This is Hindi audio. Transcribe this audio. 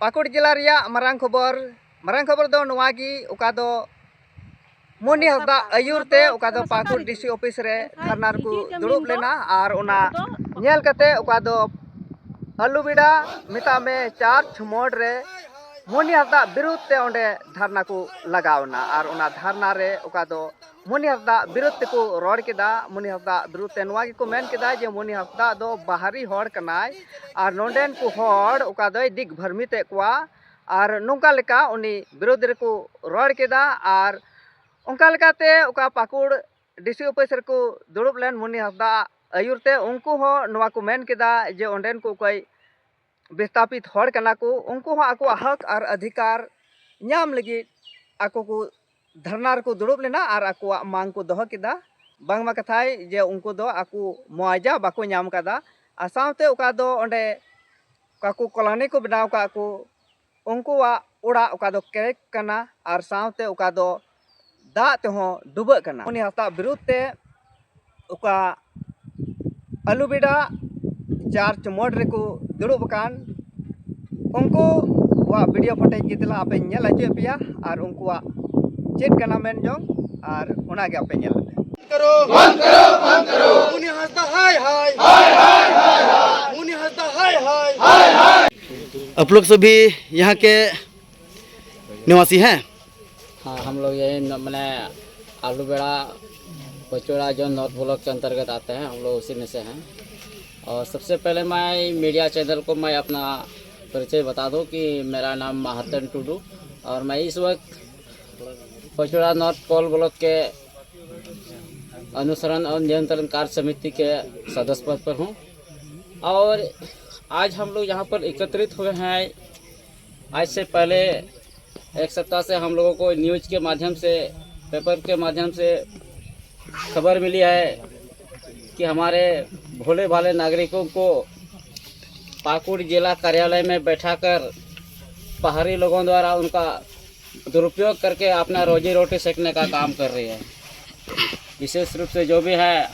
पाकुड़ जिला रिया मरांग खबर दो नवागी उका दो मुनि हसदा आयुरते उका दो पाकुड़ डीसी ऑफिस रे धरना को दुड़ुब लेना और उना नेल कते उका दो आलूबीड़ा मिता में 4 छमोड़ रे मुनि हसदा विरुद्ध ते ओंडे धरना को लगावना और उना धरना रे उका दो मुनि हसदा विरुद्ध को रोड केदा मुनि हसदा विरुद्ध ते नवागी को मेन केदा जे मुनि हसदा दो बाहरी होड़ कनाय और नोंडेन को होड़ उका दो दिग भरमिते कुआ और नोंका लेका उनी विरोध रे को रोड केदा और उनका लेकाते उका पाकुड़ डीसी ऑफिस रे को दुड़ुब लेन मुनि हसदा आयुरते उनको हो नवा को मेन केदा जे ओंडेन को कोई विस्थापित होड़ कना को उनको हो आको हक और अधिकार नाम लगी आको को धरना को दुड़ुब लेना और आको मांग को दोह केदा बांगमा कथाय जे उनको दो आको मुआवजा बाको नाम कदा आसामते उका दो ओंडे काको कॉलोनी को बनाव का को उनको ओड़ा उका दो केरेक कना और सावते उका दो दा तेहो डुब कना उनी हस्ता विरुद्ध ते उका आलूबीड़ा 4 चमोड़ रे को दुड़ुब कान उनको वा वीडियो फुटेज गिदला आपे नेल आचे पिया और उनको चेक कना मेन जोंग और उना के आपे नेल करो मुनि हस्ता हाय हाय हाय हाय हाय मुनि हस्ता हाय हाय हाय हाय। आप लोग सभी यहाँ के निवासी हैं? हाँ, हम लोग यही मैंने आलूबेड़ा पचोड़ा जो नॉर्थ ब्लॉक के अंतर्गत आते हैं, हम लोग उसी में से हैं। और सबसे पहले मैं मीडिया चैनल को मैं अपना परिचय बता दूं कि मेरा नाम महातन टुडू और मैं इस वक्त पचोड़ा नॉर्थ कोल ब्लॉक के अनुसरण और नियंत्रण कार्य समिति के सदस्य पद पर हूँ। और आज हम लोग यहाँ पर एकत्रित हुए हैं। आज से पहले एक सप्ताह से हम लोगों को न्यूज़ के माध्यम से, पेपर के माध्यम से खबर मिली है कि हमारे भोले भाले नागरिकों को पाकुड़ जिला कार्यालय में बैठाकर पहाड़ी लोगों द्वारा उनका दुरुपयोग करके अपना रोजी रोटी सेकने का काम कर रही है। विशेष रूप से जो भी है